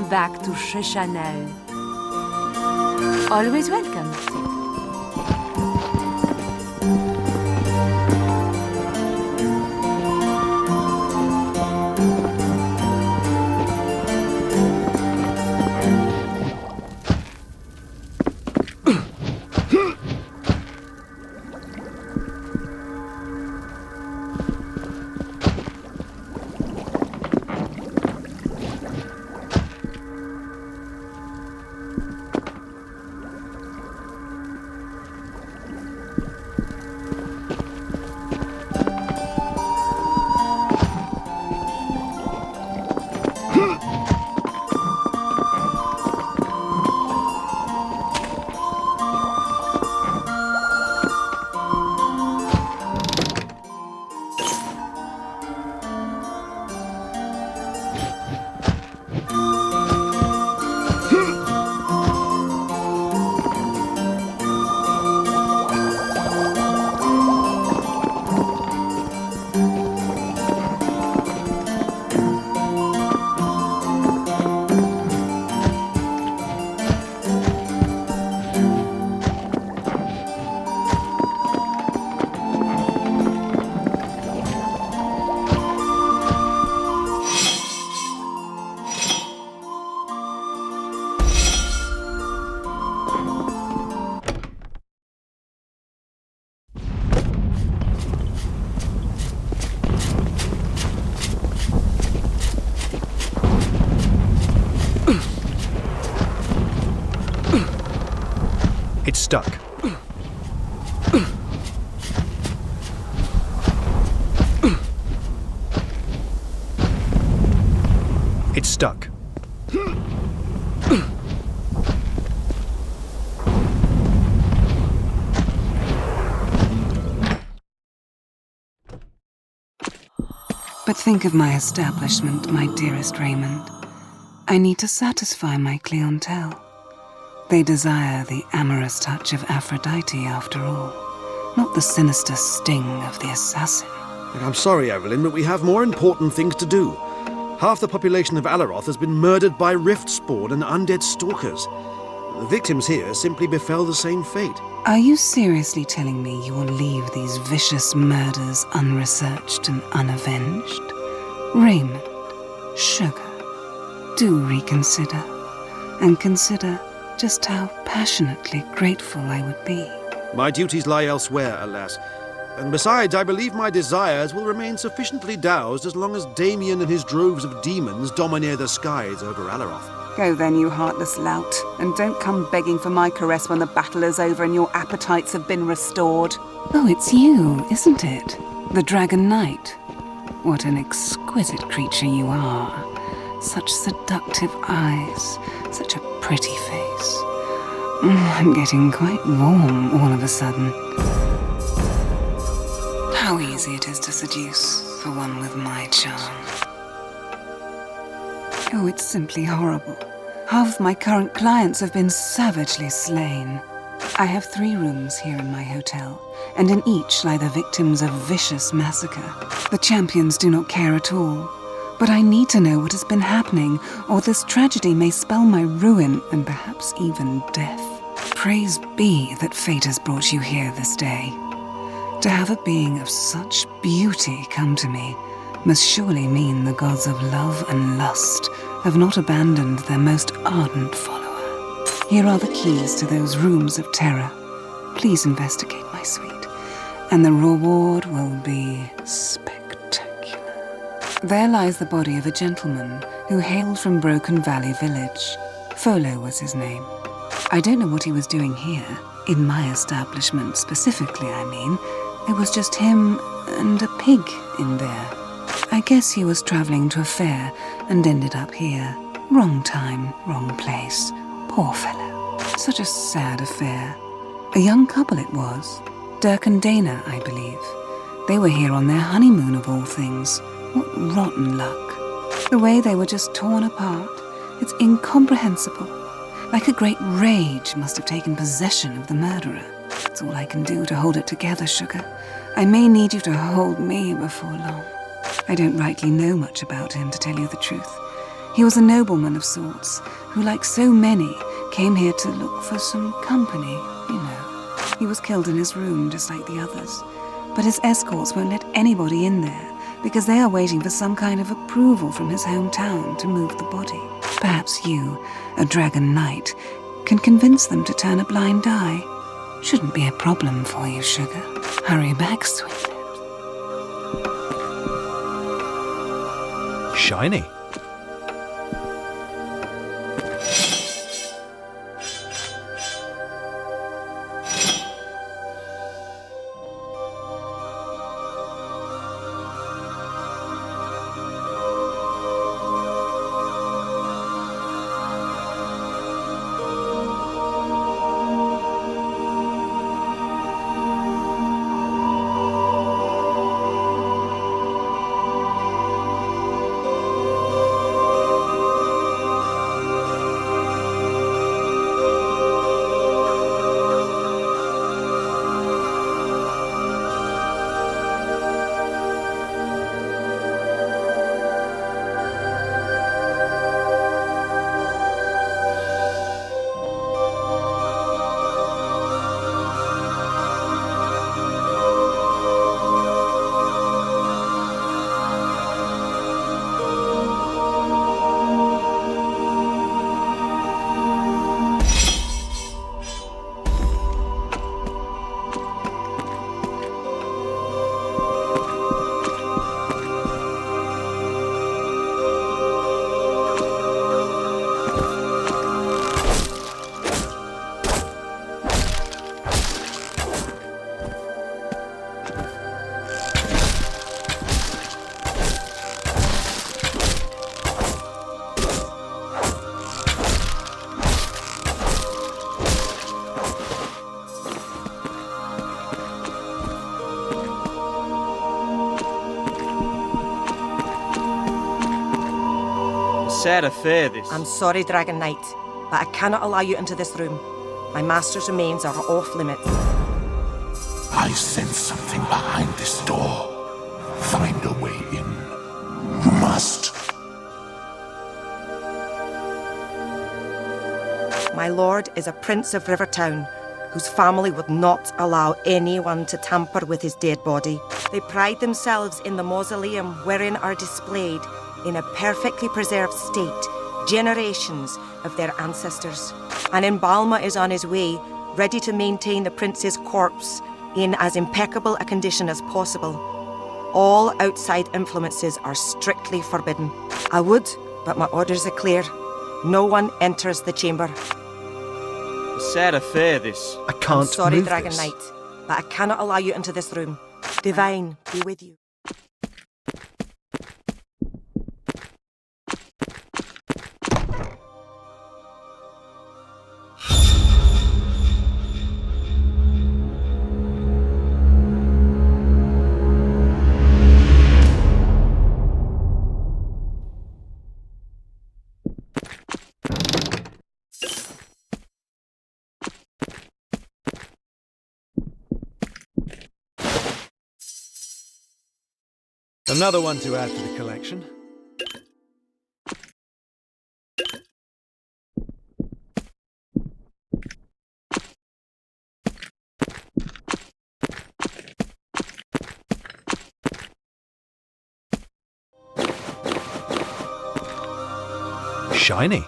Welcome back to Chanel. Always welcome. It's stuck. It's stuck. But think of my establishment, my dearest Raymond. I need to satisfy my clientele. They desire the amorous touch of Aphrodite, after all, not the sinister sting of the assassin. I'm sorry, Evelyn, but we have more important things to do. Half the population of Alaroth has been murdered by rift spawn and undead stalkers. The victims here simply befell the same fate. Are you seriously telling me you will leave these vicious murders unresearched and unavenged? Raymond, sugar, do reconsider, and consider just how passionately grateful I would be. My duties lie elsewhere, alas. And besides, I believe my desires will remain sufficiently doused as long as Damien and his droves of demons domineer the skies over Alaroth. Go then, you heartless lout, and don't come begging for my caress when the battle is over and your appetites have been restored. Oh, it's you, isn't it? The Dragon Knight. What an exquisite creature you are. Such seductive eyes, such a pretty face. I'm getting quite warm all of a sudden. How easy it is to seduce for one with my charm. Oh, it's simply horrible. Half of my current clients have been savagely slain. I have 3 rooms here in my hotel, and in each lie the victims of vicious massacre. The champions do not care at all. But I need to know what has been happening, or this tragedy may spell my ruin and perhaps even death. Praise be that fate has brought you here this day. To have a being of such beauty come to me must surely mean the gods of love and lust have not abandoned their most ardent follower. Here are the keys to those rooms of terror. Please investigate, my sweet, and the reward will be spectacular. There lies the body of a gentleman who hailed from Broken Valley Village. Folo was his name. I don't know what he was doing here, in my establishment specifically, I mean. There was just him and a pig in there. I guess he was traveling to a fair and ended up here. Wrong time, wrong place. Poor fellow. Such a sad affair. A young couple it was. Dirk and Dana, I believe. They were here on their honeymoon of all things. What rotten luck. The way they were just torn apart, it's incomprehensible. Like a great rage must have taken possession of the murderer. It's all I can do to hold it together, sugar. I may need you to hold me before long. I don't rightly know much about him, to tell you the truth. He was a nobleman of sorts, who, like so many, came here to look for some company, you know. He was killed in his room, just like the others. But his escorts won't let anybody in there, because they are waiting for some kind of approval from his hometown to move the body. Perhaps you, a dragon knight, can convince them to turn a blind eye. Shouldn't be a problem for you, sugar. Hurry back, sweet lips. Shiny. Sad affair, this. I'm sorry, Dragon Knight, but I cannot allow you into this room. My master's remains are off limits. I sense something behind this door. Find a way in. You must. My lord is a prince of Rivertown, whose family would not allow anyone to tamper with his dead body. They pride themselves in the mausoleum wherein are displayed, in a perfectly preserved state, generations of their ancestors. An embalmer is on his way, ready to maintain the prince's corpse in as impeccable a condition as possible. All outside influences are strictly forbidden. I would, but my orders are clear. No one enters the chamber. A sad affair, this. I can't I'm sorry, move Dragon this. Knight, but I cannot allow you into this room. Divine be with you. Another one to add to the collection. Shiny.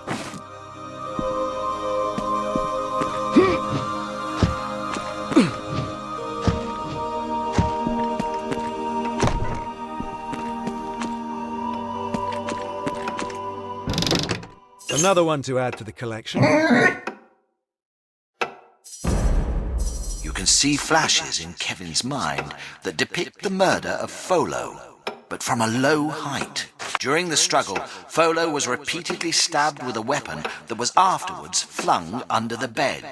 Another one to add to the collection. You can see flashes in Kevin's mind that depict the murder of Folo, but from a low height. During the struggle, Folo was repeatedly stabbed with a weapon that was afterwards flung under the bed.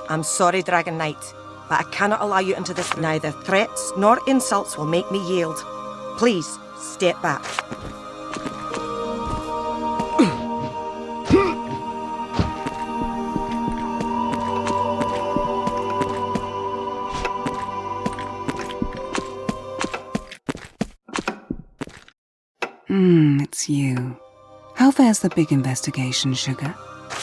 I'm sorry, Dragon Knight, but I cannot allow you into this. Neither threats nor insults will make me yield. Please, step back. It's you. How fares the big investigation, Sugar?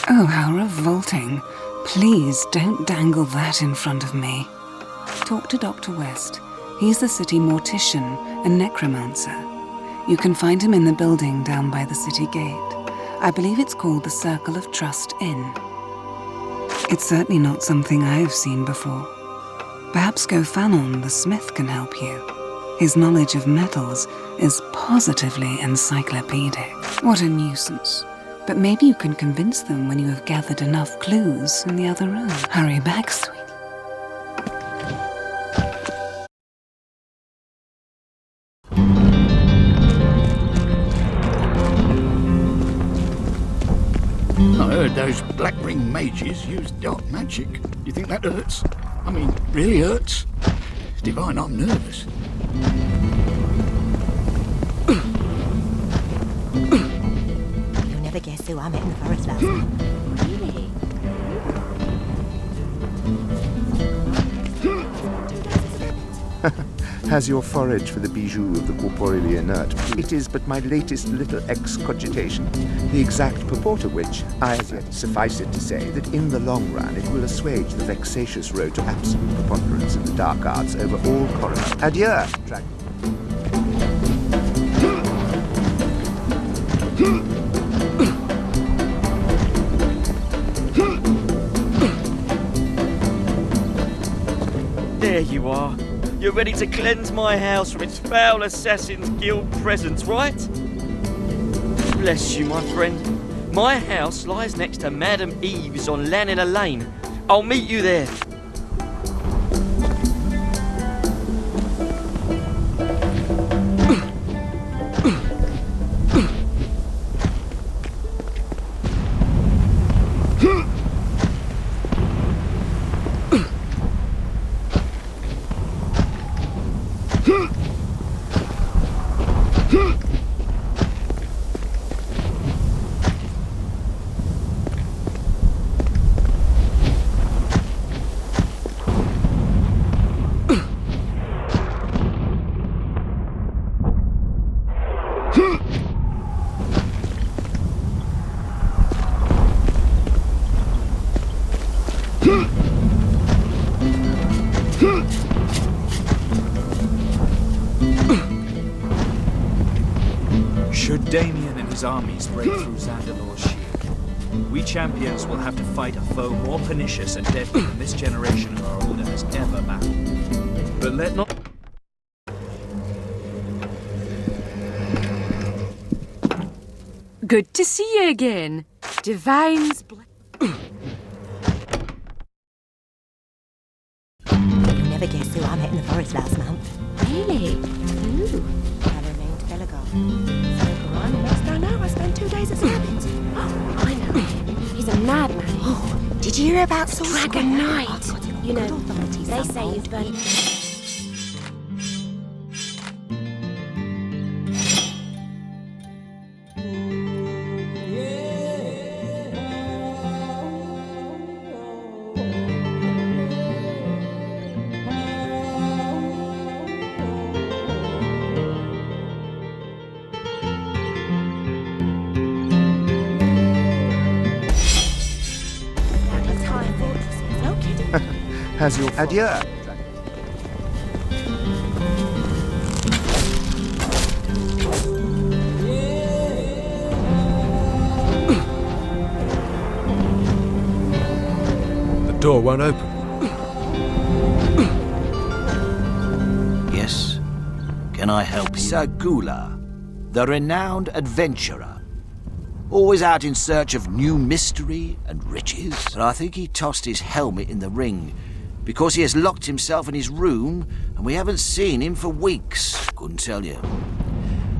Oh, how revolting. Please don't dangle that in front of me. Talk to Dr. West. He's the city mortician and necromancer. You can find him in the building down by the city gate. I believe it's called the Circle of Trust Inn. It's certainly not something I have seen before. Perhaps Gofanon, the smith, can help you. His knowledge of metals is positively encyclopedic. What a nuisance. But maybe you can convince them when you have gathered enough clues in the other room. Hurry back, sweetie. I heard those Black Ring mages use dark magic. You think that hurts? I mean, really hurts? Divine, I'm nervous. You'll never guess who I met in the forest last night. Really? Has your forage for the bijou of the corporeally inert? It is but my latest little excogitation, the exact purport of which I as yet suffice it to say that in the long run it will assuage the vexatious road to absolute preponderance in the dark arts over all coroner. Adieu, dragon. There you are. You're ready to cleanse my house from its foul Assassin's Guild presence, right? Bless you, my friend. My house lies next to Madam Eve's on Lanina Lane. I'll meet you there. Should Damien and his armies break through Xandalor's shield, we champions will have to fight a foe more pernicious and deadly than this generation of our order has ever battled. But let not... Good to see you again. Divine's You'll never guess who I met in the forest last month. Really? Ooh. Fellow named Bellegar. So Quran, next I know, I spent 2 days at Rabbit. Oh, I know him. He's a madman. Oh, did you hear about Dragon Knight. Oh, God, You know, good authorities they some say hold. you've done... Has your... Adieu, dragon. The door won't open. Yes? Can I help you? Sagula, the renowned adventurer. Always out in search of new mystery and riches. But I think he tossed his helmet in the ring because he has locked himself in his room and we haven't seen him for weeks. Couldn't tell you.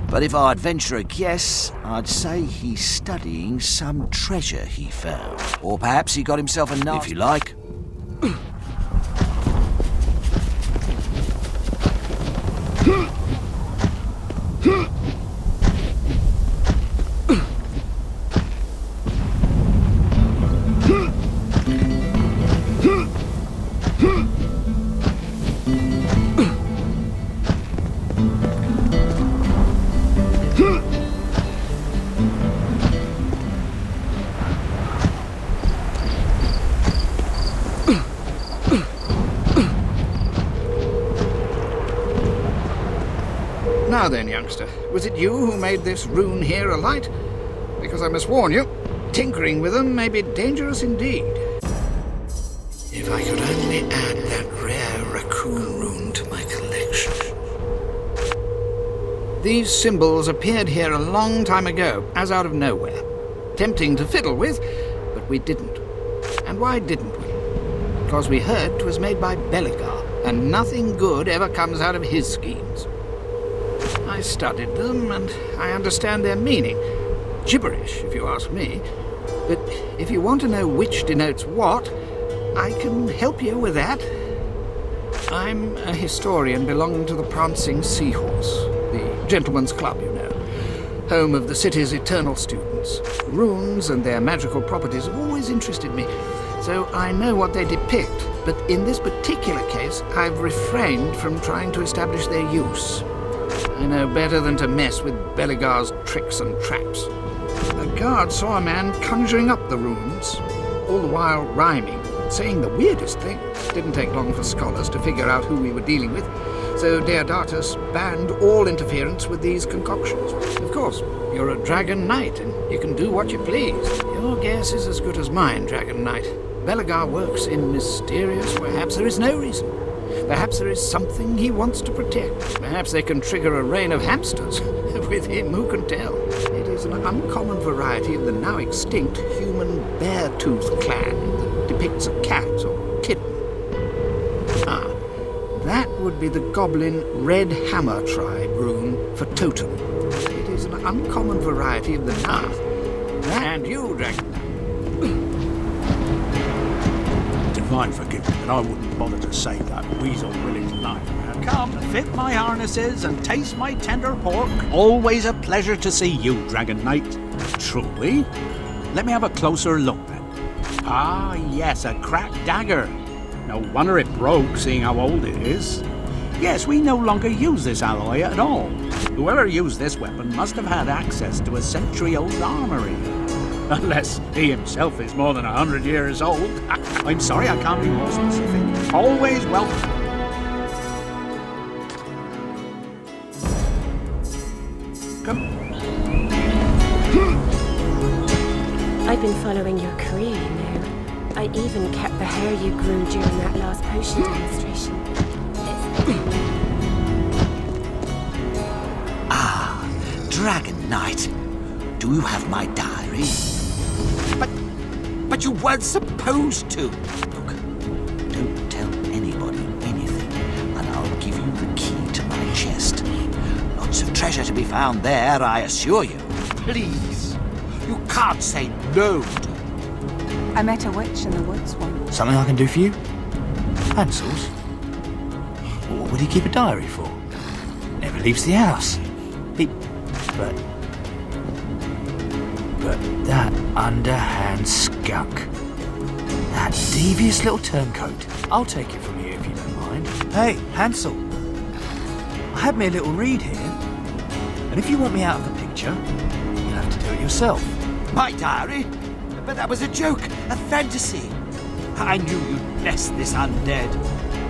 But if I'd venture a guess, I'd say he's studying some treasure he found. Or perhaps he got himself a knife, if you like. Now then, youngster, was it you who made this rune here a light? Because I must warn you, tinkering with them may be dangerous indeed. If I could only add that rare raccoon rune to my collection. These symbols appeared here a long time ago, as out of nowhere. Tempting to fiddle with, but we didn't. And why didn't we? Because we heard 'twas made by Beligar, and nothing good ever comes out of his schemes. I studied them, and I understand their meaning. Gibberish, if you ask me. But if you want to know which denotes what, I can help you with that. I'm a historian belonging to the Prancing Seahorse, the gentleman's club, you know, home of the city's eternal students. Runes and their magical properties have always interested me, so I know what they depict, but in this particular case, I've refrained from trying to establish their use. I know better than to mess with Beligar's tricks and traps. A guard saw a man conjuring up the runes, all the while rhyming, saying the weirdest things. Didn't take long for scholars to figure out who we were dealing with, so Deodatus banned all interference with these concoctions. Of course, you're a Dragon Knight, and you can do what you please. Your guess is as good as mine, Dragon Knight. Beligar works in mysterious, perhaps there is no reason. Perhaps there is something he wants to protect. Perhaps they can trigger a reign of hamsters. With him, who can tell? It is an uncommon variety of the now extinct human bear-tooth clan that depicts a cat or kitten. Ah, that would be the goblin Red Hammer tribe rune for totem. It is an uncommon variety of the Nath. And you, Dragon. Divine forgive me, but I wouldn't bother to save that weasel Willie's life. Come, fit my harnesses and taste my tender pork. Always a pleasure to see you, Dragon Knight. Truly? Let me have a closer look then. Ah, yes, a cracked dagger. No wonder it broke, seeing how old it is. Yes, we no longer use this alloy at all. Whoever used this weapon must have had access to a century-old armory. Unless he himself is more than 100 years old. I'm sorry, I can't be more specific. Always welcome. Come. I've been following your career, you know. I even kept the hair you grew during that last potion demonstration. Ah, Dragon Knight. Do you have my diary? But you weren't supposed to. Look, don't tell anybody anything, and I'll give you the key to my chest. Lots of treasure to be found there, I assure you. Please, you can't say no to. I met a witch in the woods once. Something I can do for you? Pencils? What would he keep a diary for? Never leaves the house. But that underhand skunk. That devious little turncoat. I'll take it from you if you don't mind. Hey, Hansel. I had me a little read here. And if you want me out of the picture, you'll have to do it yourself. My diary? But that was a joke, a fantasy. I knew you'd bless this undead.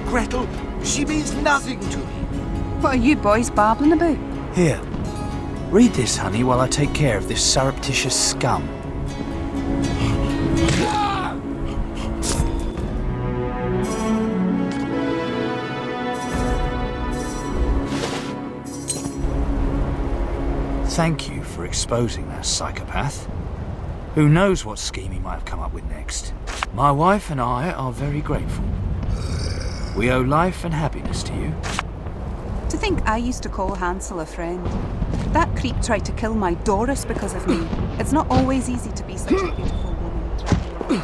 Gretel, she means nothing to me. What are you boys babbling about? Here. Read this, honey, while I take care of this surreptitious scum. Thank you for exposing that psychopath. Who knows what scheme he might have come up with next. My wife and I are very grateful. We owe life and happiness to you. To think I used to call Hansel a friend. That creep tried to kill my Doris because of me. It's not always easy to be such a beautiful woman.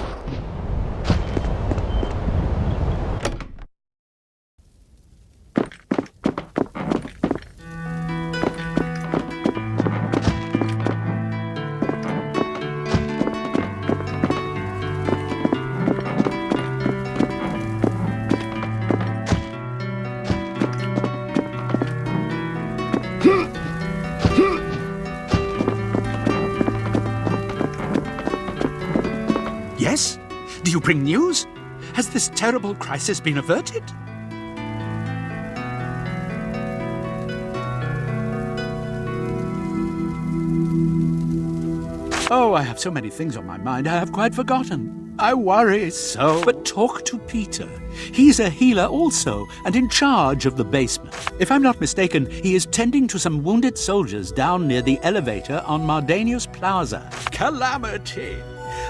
Yes? Do you bring news? Has this terrible crisis been averted? Oh, I have so many things on my mind, I have quite forgotten. I worry so. But talk to Peter. He's a healer also, and in charge of the basement. If I'm not mistaken, he is tending to some wounded soldiers down near the elevator on Mardanius Plaza. Calamity!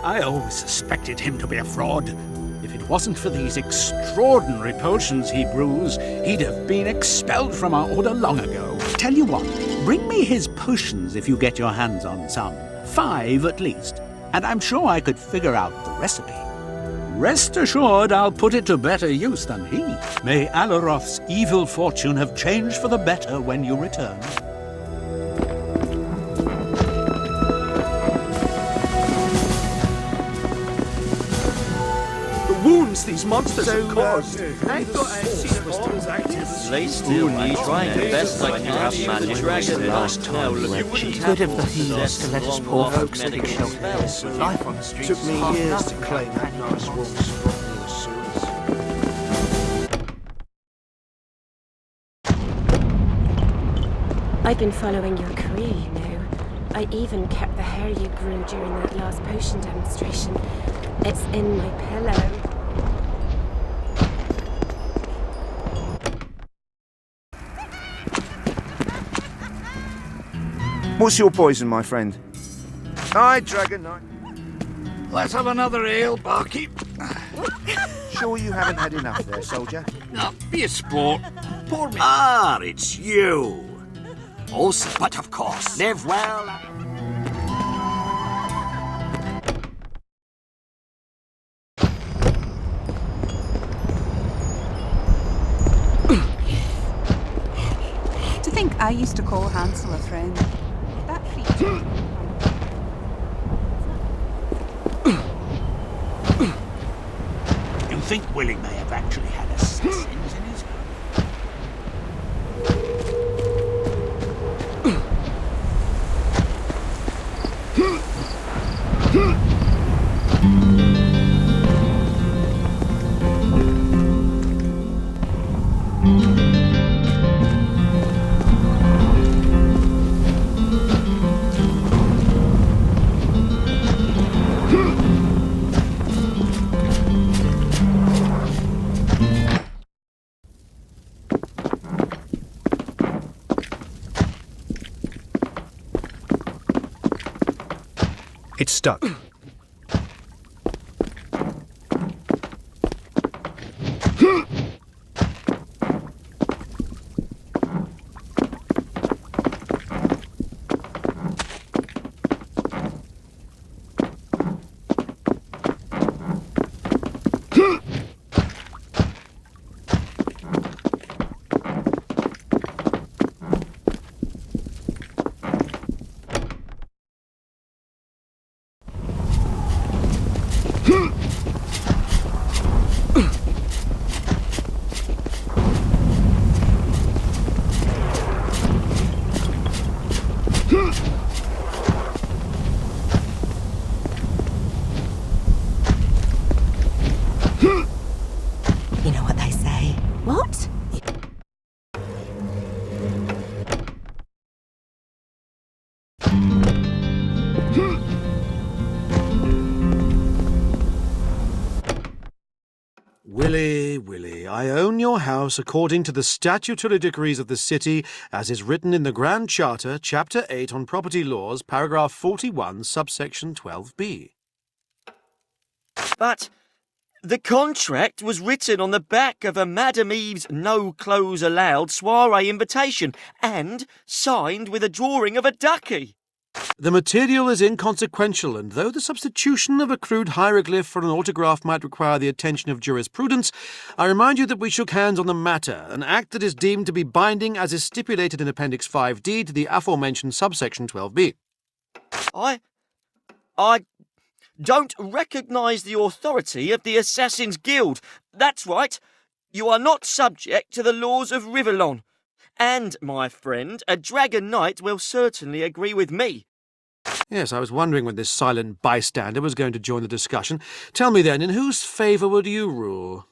I always suspected him to be a fraud. If it wasn't for these extraordinary potions he brews, he'd have been expelled from our order long ago. Tell you what, bring me his potions if you get your hands on some. 5 at least, and I'm sure I could figure out the recipe. Rest assured I'll put it to better use than he. May Alaroth's evil fortune have changed for the better when you return. Wounds these monsters have caused. Lay still, I'm trying the best I can. Man, the dragon last time you wouldn't Good of the healers to let us poor folks take shelter here. Life on the streets Took me is years half to nothing claim that compared nice to warm what's- spot near the sewers. I've been following your career, you know. I even kept the hair you grew during that last potion demonstration. It's in my pillow. What's your poison, my friend? Aye, Dragon Knight. Let's have another ale, barkeep. Sure you haven't had enough there, soldier? Now, be a sport. Pour me. Ah, it's you. Also, but of course, live well. To think I used to call Hansel a friend. That creature. You think Willie may have actually had assassins in his It's stuck. You know what they say. What? Willie, I own your house according to the statutory decrees of the city, as is written in the Grand Charter, Chapter 8 on Property Laws, Paragraph 41, subsection 12b. But the contract was written on the back of a Madame Eve's no clothes allowed soiree invitation and signed with a drawing of a ducky. The material is inconsequential, and though the substitution of a crude hieroglyph for an autograph might require the attention of jurisprudence, I remind you that we shook hands on the matter, an act that is deemed to be binding as is stipulated in Appendix 5D to the aforementioned subsection 12b. I don't recognise the authority of the Assassin's Guild. That's right. You are not subject to the laws of Rivellon. And, my friend, a Dragon Knight will certainly agree with me. Yes, I was wondering when this silent bystander was going to join the discussion. Tell me then, in whose favour would you rule?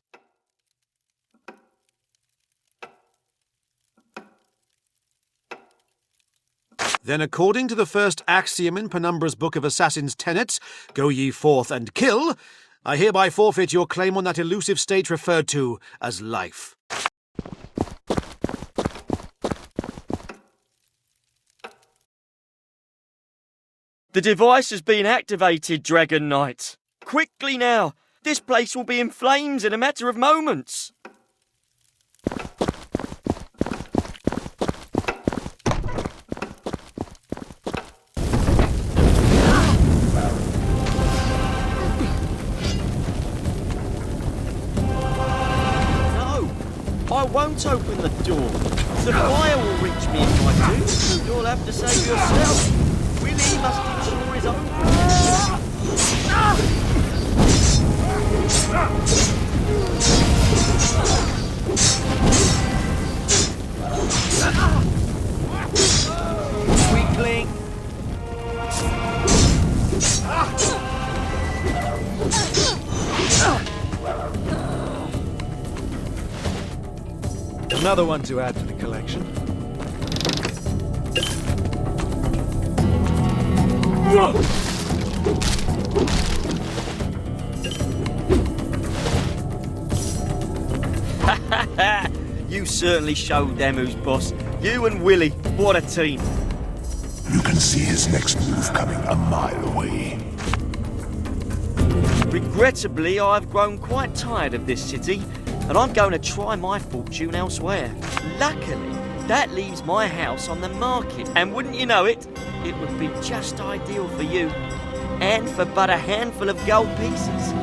Then, according to the first axiom in Penumbra's Book of Assassin's Tenets, go ye forth and kill, I hereby forfeit your claim on that elusive state referred to as life. The device has been activated, Dragon Knight. Quickly now! This place will be in flames in a matter of moments. I won't open the door. The fire will reach me if I do. You'll have to save yourself. Willie must ensure his own protection. Weakling. Another one to add to the collection. You certainly showed them who's boss. You and Willie, what a team. You can see his next move coming a mile away. Regrettably, I've grown quite tired of this city, and I'm going to try my fortune elsewhere. Luckily, that leaves my house on the market, and wouldn't you know it, it would be just ideal for you, and for but a handful of gold pieces.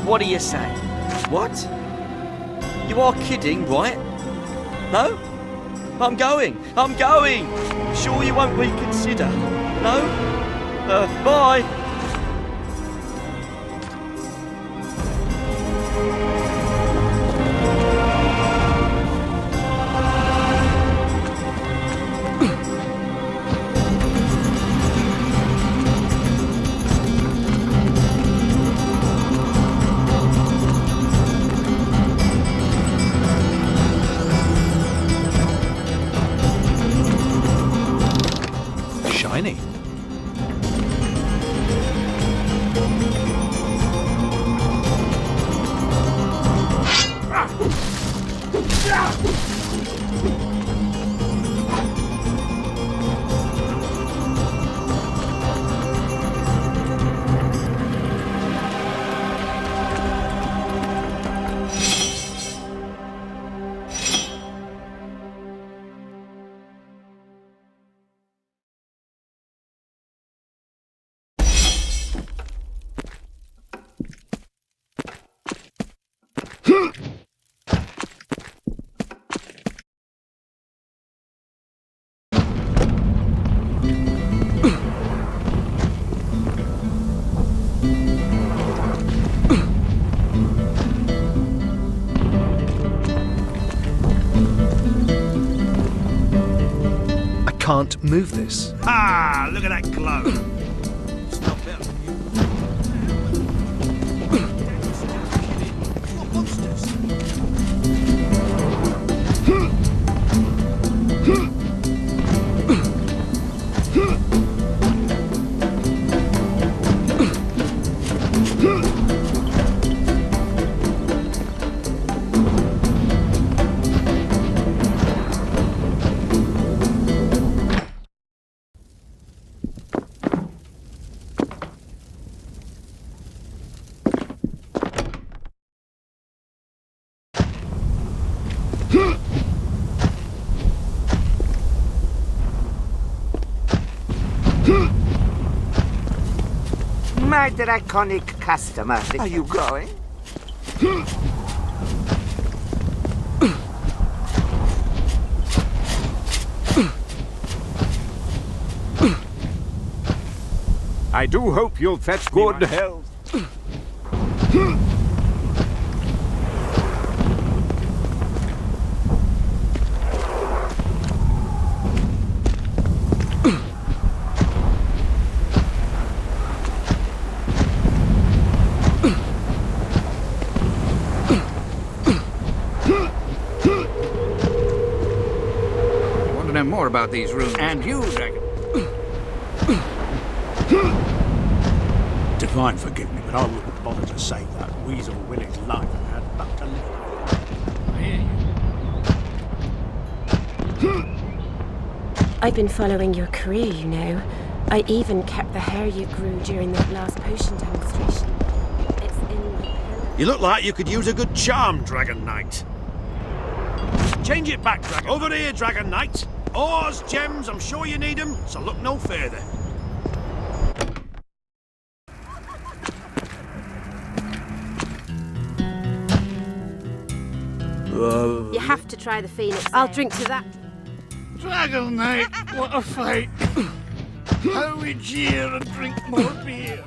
What do you say? What? You are kidding, right? No? I'm going! Sure you won't reconsider? No? Bye! Shiny. Can't move this. Ah, look at that glow. It's not better. What monsters? My draconic customer. Are you going? I do hope you'll fetch good health. More about these rooms. And you, Dragon. Divine forgive me, but I wouldn't bother to save that weasel Willie's life and had but to live. I've been following your career, you know. I even kept the hair you grew during that last potion demonstration. It's in my pen. You look like you could use a good charm, Dragon Knight. Change it back, Dragon. Over here, Dragon Knight. Ores, gems, I'm sure you need them, so look no further. You have to try the Phoenix. I'll drink to that. Dragon Knight, what a fight! How we cheer and drink more beer!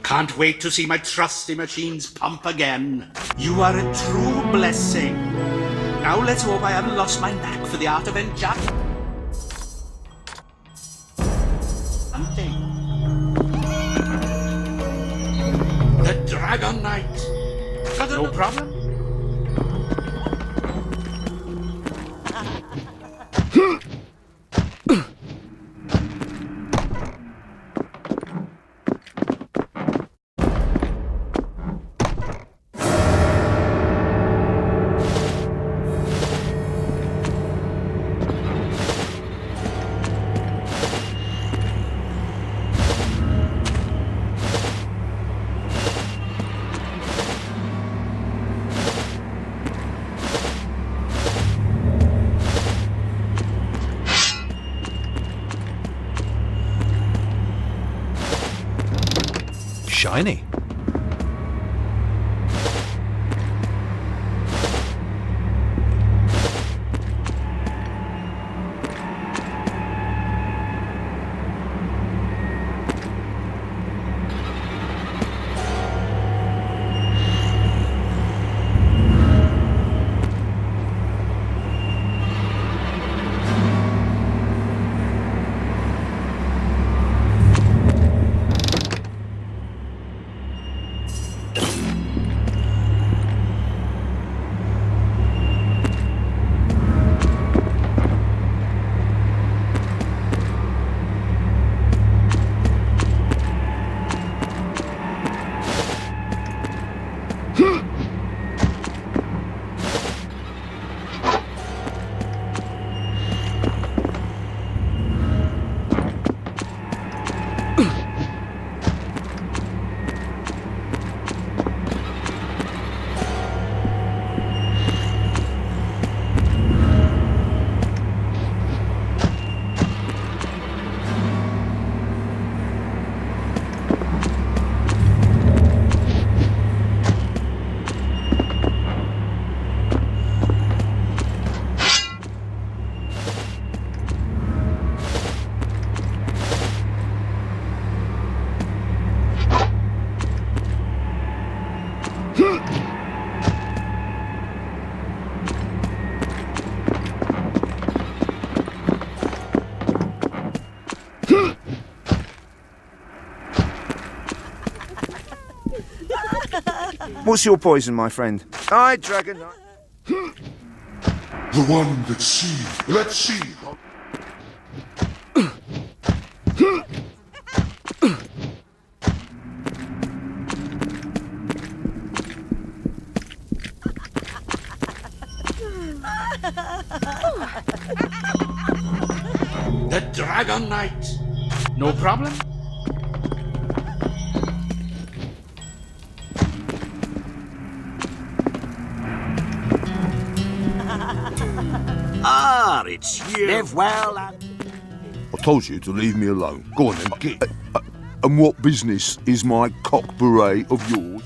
Can't wait to see my trusty machines pump again. You are a true blessing. Now let's hope I haven't lost my knack for the art of hunting. The Dragon Knight. No problem. Shiny. What's your poison, my friend? Aye, Dragon Knight. The one that sees. Let's see. The Dragon Knight. No problem. Ah, it's you. Live well and... I told you to leave me alone. Go on then, get. And what business is my cock beret of yours?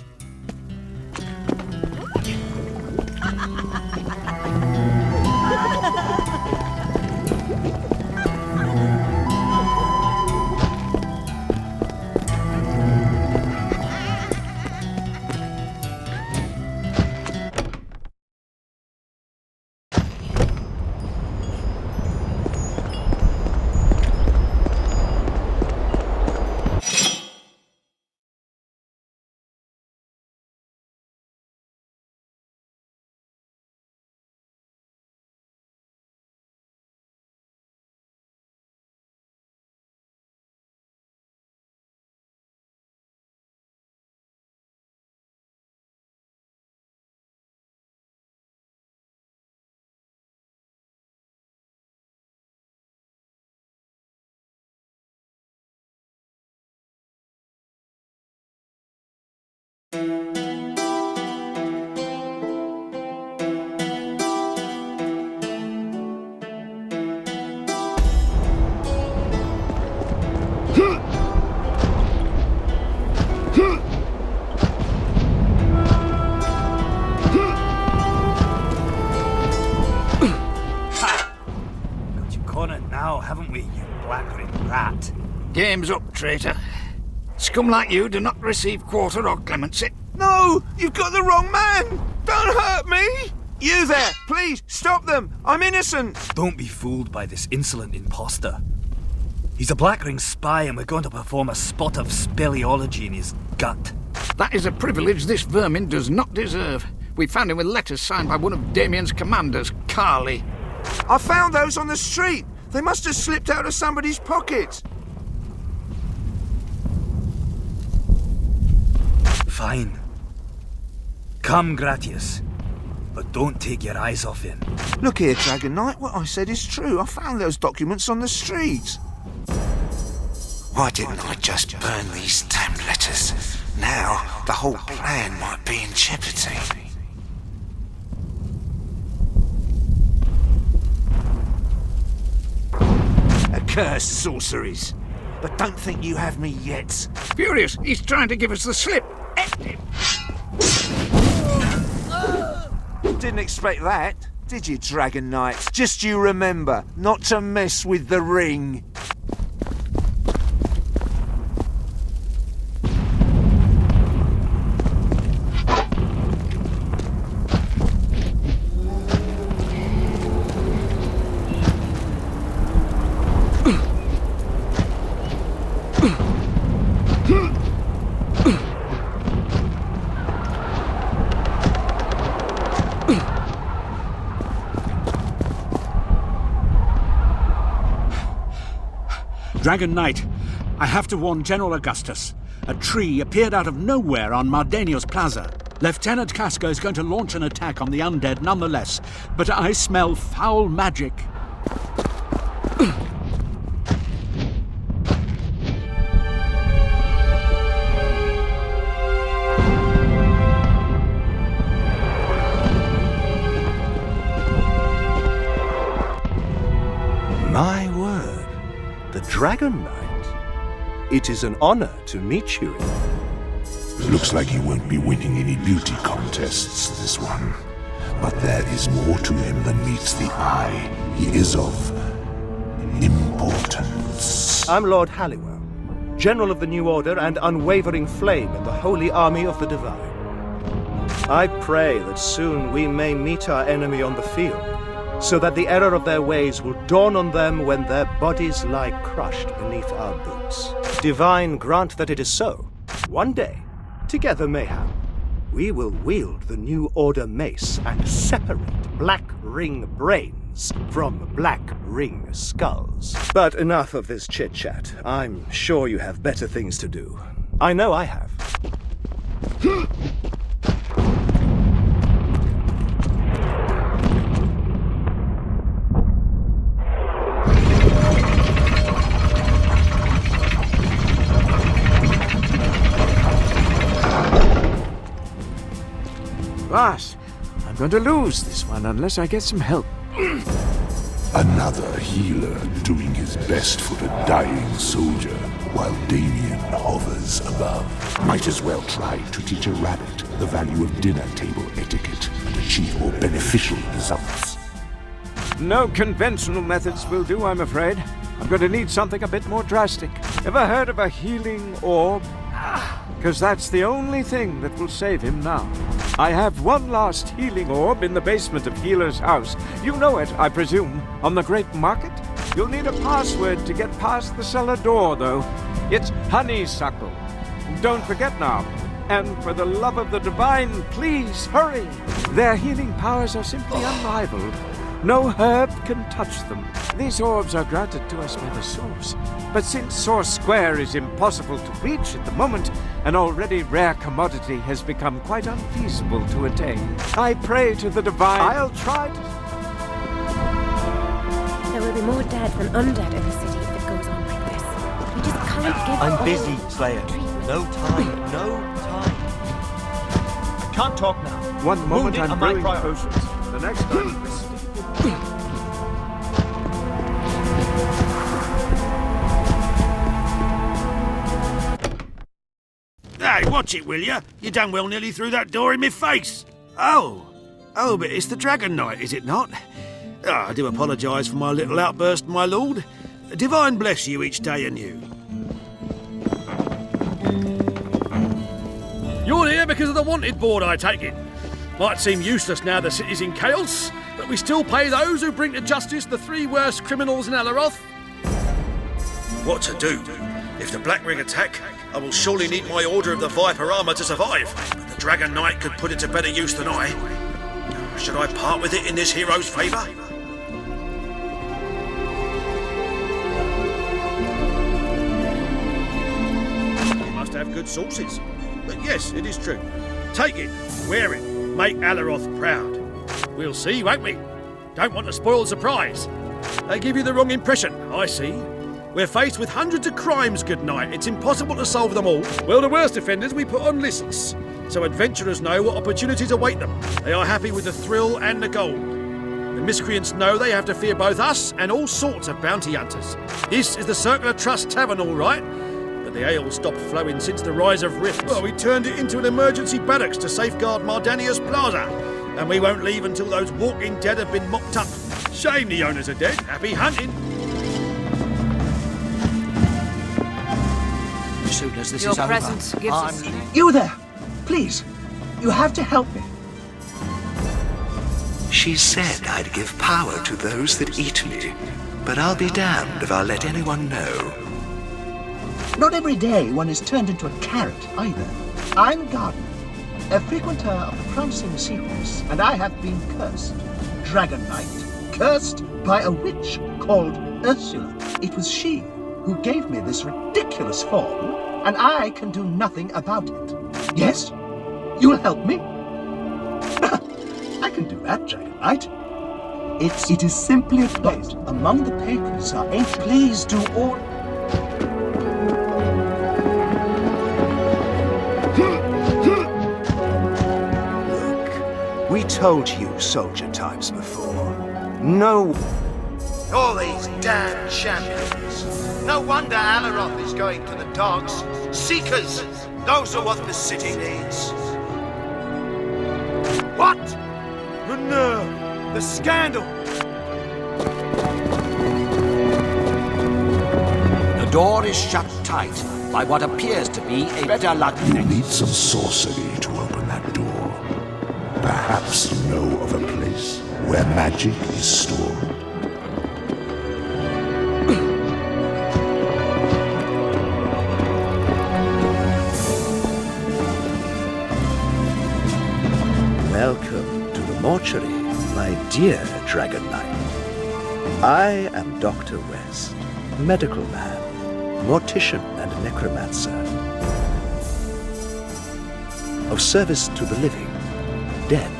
Game's up, traitor. Scum like you do not receive quarter or clemency. No! You've got the wrong man! Don't hurt me! You there! Please, stop them! I'm innocent! Don't be fooled by this insolent imposter. He's a Black Ring spy and we're going to perform a spot of speleology in his gut. That is a privilege this vermin does not deserve. We found him with letters signed by one of Damien's commanders, Carly. I found those on the street! They must have slipped out of somebody's pocket! Fine. Come, Gratius. But don't take your eyes off him. Look here, Dragon Knight, what I said is true. I found those documents on the street. Why didn't I just burn these damned letters? Now, the whole plan might be in jeopardy. Accursed sorceries. But don't think you have me yet. Furious, he's trying to give us the slip. Didn't expect that, did you, Dragon Knight? Just you remember, not to mess with the ring. Dragon Knight, I have to warn General Augustus. A tree appeared out of nowhere on Mardenio's Plaza. Lieutenant Casca is going to launch an attack on the undead nonetheless, but I smell foul magic. My word. The Dragon Knight. It is an honor to meet you. Looks like he won't be winning any beauty contests, this one. But there is more to him than meets the eye. He is of importance. I'm Lord Halliwell, General of the New Order and unwavering flame in the Holy Army of the Divine. I pray that soon we may meet our enemy on the field, so that the error of their ways will dawn on them when their bodies lie crushed beneath our boots. Divine, grant that it is so. One day, together mayhap, we will wield the New Order mace and separate Black Ring brains from Black Ring skulls. But enough of this chit-chat. I'm sure you have better things to do. I know I have. Boss, I'm going to lose this one unless I get some help. Another healer doing his best for a dying soldier while Damien hovers above. Might as well try to teach a rabbit the value of dinner table etiquette and achieve more beneficial results. No conventional methods will do, I'm afraid. I'm going to need something a bit more drastic. Ever heard of a healing orb? Because that's the only thing that will save him now. I have one last healing orb in the basement of Healer's house. You know it, I presume, on the Great Market? You'll need a password to get past the cellar door, though. It's honeysuckle. Don't forget now. And for the love of the divine, please hurry. Their healing powers are simply unrivaled. No herb can touch them. These orbs are granted to us by the source. But since Source Square is impossible to reach at the moment, an already rare commodity has become quite unfeasible to attain. I pray to the divine. I'll try to... There will be more dead than undead in the city if it goes on like this. We just can't give I'm all busy, Slayer. treatment. No time, no time. I can't talk now. One moment Wounded I'm are my brewing priority. potions. The next time... Hey, watch it, will ya? You done well nearly threw that door in my face. Oh, but it's the Dragon Knight, is it not? I do apologise for my little outburst, my lord. Divine bless you each day anew. here because of the wanted board, I take it. Might seem useless now the city's in chaos, but we still pay those who bring to justice the 3 worst criminals in Alaroth. What to do? If the Black Ring attack, I will surely need my Order of the Viper armour to survive, but the Dragon Knight could put it to better use than I. Should I part with it in this hero's favour? You must have good sources. But yes, it is true. Take it, wear it, make Alaroth proud. We'll see, won't we? Don't want to spoil the surprise. They give you the wrong impression, I see. We're faced with hundreds of crimes, good night. It's impossible to solve them all. Well, the worst offenders we put on lists, so adventurers know what opportunities await them. They are happy with the thrill and the gold. The miscreants know they have to fear both us and all sorts of bounty hunters. This is the Circular Trust Tavern, all right, but the ale stopped flowing since the rise of rifts. Well, we turned it into an emergency barracks to safeguard Mardania's Plaza, and we won't leave until those walking dead have been mopped up. Shame the owners are dead. Happy hunting. As soon as this Your is over, presence gives us... You there! Please! You have to help me. She said I'd give power to those that eat me, but I'll be damned if I'll let anyone know. Not every day one is turned into a carrot, either. I'm Garden, a frequenter of the Prancing Seahorse, and I have been cursed. Dragon Knight. Cursed by a witch called Ursula. It was she who gave me this ridiculous form, and I can do nothing about it. Yes? You'll help me? I can do that, Dragon Knight. It is simply a plot. Among the papers are ancient. Please do all... Look, we told you soldier types before. No... All these damn champions. No wonder Alaroth is going to the dogs. Seekers! Those are what the city needs. What? The nerve! The scandal! The door is shut tight by what appears to be a better luck. You need some sorcery to open that door. Perhaps you know of a place where magic is stored. Welcome to the mortuary, my dear Dragon Knight. I am Dr. West, medical man, mortician and necromancer. Of service to the living, dead.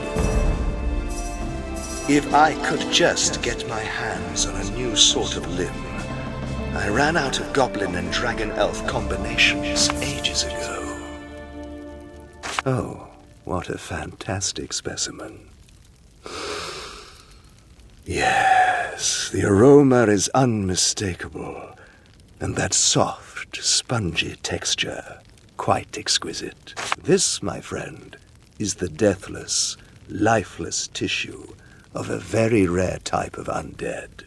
If I could just get my hands on a new sort of limb. I ran out of goblin and dragon elf combinations ages ago. Oh, what a fantastic specimen. Yes, the aroma is unmistakable, and that soft, spongy texture, quite exquisite. This, my friend, is the deathless, lifeless tissue of a very rare type of undead.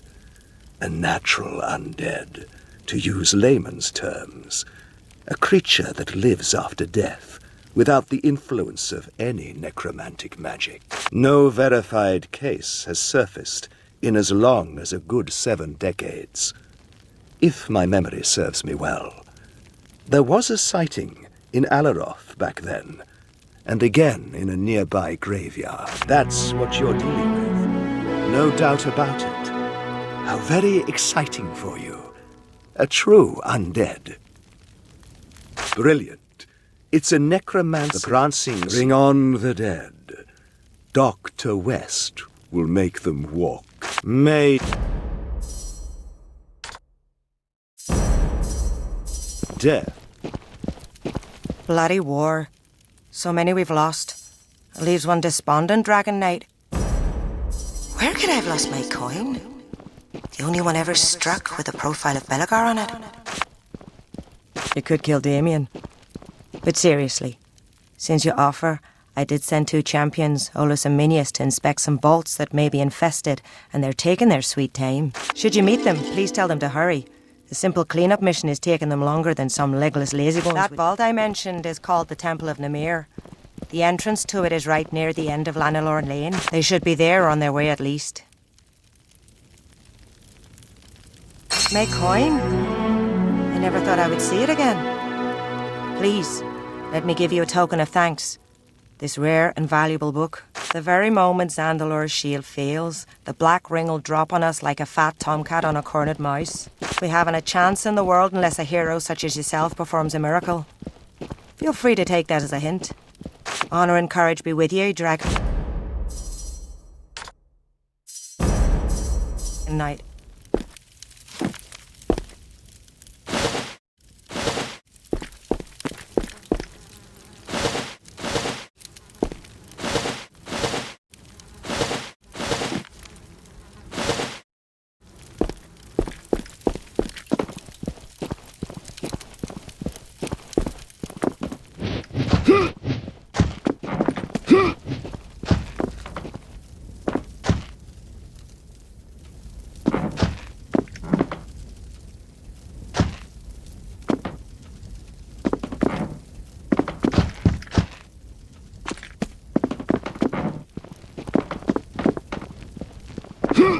A natural undead, to use layman's terms. A creature that lives after death, without the influence of any necromantic magic. No verified case has surfaced in as long as a good 7 decades. If my memory serves me well, there was a sighting in Alaroth back then, and again in a nearby graveyard. That's what you're dealing with. No doubt about it. How very exciting for you. A true undead. Brilliant. It's a necromancer. The prancing bring on the dead. Dr. West will make them walk. May... Death. Bloody war. So many we've lost. It leaves one despondent, Dragon Knight. Where could I have lost my coin? The only one ever struck with a profile of Belagar on it. It could kill Damien. But seriously, since you offer, I did send 2 champions, Olus and Minius, to inspect some vaults that may be infested, and they're taking their sweet time. Should you meet them, please tell them to hurry. The simple clean-up mission is taking them longer than some legless lazybones. That vault I mentioned is called the Temple of Namir. The entrance to it is right near the end of Lanelore Lane. They should be there on their way at least. Make coin? I never thought I would see it again. Please, let me give you a token of thanks. This rare and valuable book. The very moment Zandalore's shield fails, the black ring will drop on us like a fat tomcat on a cornered mouse. We haven't a chance in the world unless a hero such as yourself performs a miracle. Feel free to take that as a hint. Honor and courage be with you, Dragon Knight.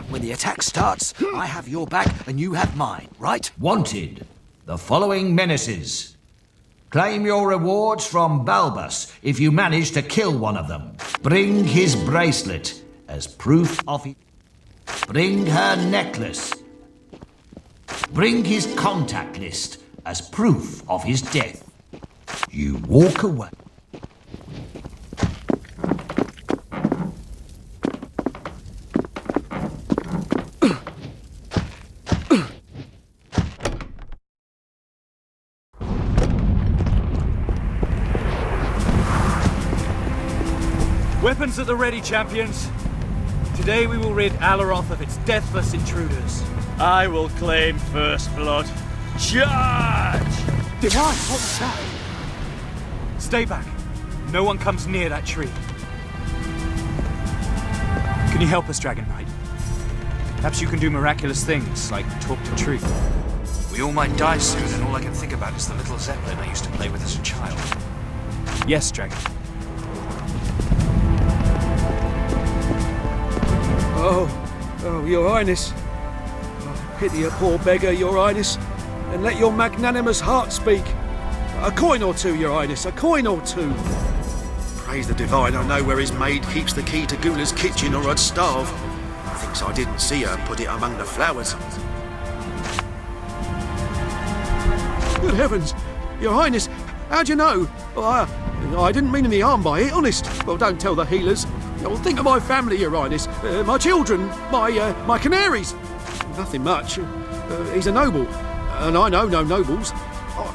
When the attack starts, I have your back and you have mine, right? Wanted. The following menaces. Claim your rewards from Balbus if you manage to kill one of them. Bring his bracelet as proof of it. Bring her necklace. Bring his contact list as proof of his death. You walk away. Weapons at the ready, champions. Today we will rid Alaroth of its deathless intruders. I will claim first blood. Charge! Divine, what was that? Stay back. No one comes near that tree. Can you help us, Dragon Knight? Perhaps you can do miraculous things, like talk to trees. We all might die soon, and all I can think about is the little Zeppelin I used to play with as a child. Yes, Dragon. Oh, Your Highness. Oh, pity a poor beggar, Your Highness, and let your magnanimous heart speak. A coin or two, Your Highness, a coin or two. Praise the Divine, I know where his maid keeps the key to Gula's kitchen, or I'd starve. Thinks I didn't see her put it among the flowers. Good heavens, Your Highness, how'd you know? Well, I didn't mean any harm by it, honest. Well, don't tell the healers. Well, think of my family, Your Highness. My children, my canaries. Nothing much. He's a noble, and I know no nobles.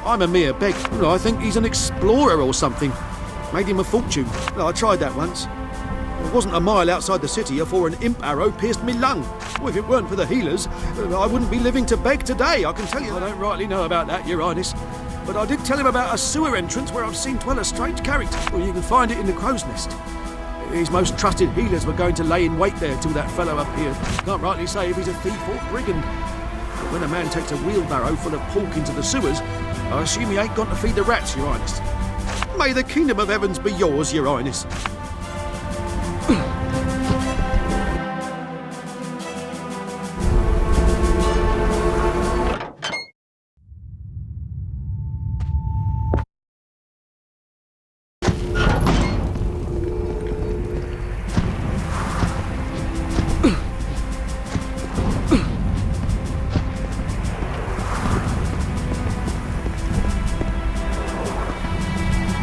I'm a mere beggar. I think he's an explorer or something. Made him a fortune. I tried that once. It wasn't a mile outside the city afore an imp arrow pierced me lung. Well, if it weren't for the healers, I wouldn't be living to beg today, I can tell you. I don't rightly know about that, Your Highness. But I did tell him about a sewer entrance where I've seen dwell a strange character. Well, you can find it in the crow's nest. His most trusted healers were going to lay in wait there till that fellow appeared. Can't rightly say if he's a thief or brigand. But when a man takes a wheelbarrow full of pork into the sewers, I assume he ain't gone to feed the rats, Your Highness. May the kingdom of heavens be yours, Your Highness.